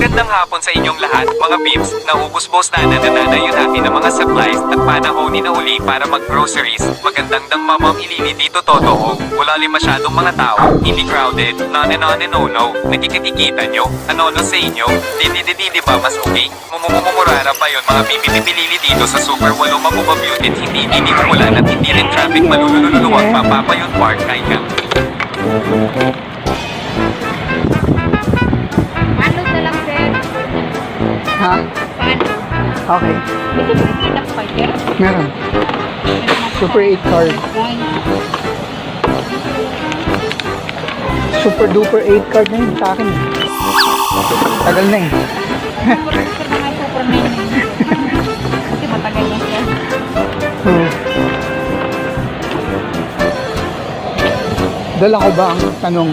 Magandang hapon sa inyong lahat, mga peeps. Naubos-bos na nananayo natin ng mga supplies at panahonin na uli para mag-groceries. Magandang dang mamamilili dito, totoo. Wala rin masyadong mga tao, hindi crowded, no. Nagkikita nyo? Ano sa inyo? Di ba mas okay? Mumurara pa yon mga pipili dito sa Super Walo mabubabutin. Hindi umulan at hindi rin traffic malululuwag. Mapapayon park kaya. Ano na lang, sir? Ha? Paano? Okay. Ito ba yung anak pa, sir? Meron. Super 8 card. Super duper 8 card na yun sa akin. Tagal na eh. Super mga super 9 yun. Kasi matagal na siya. Dala ko ba ang tanong?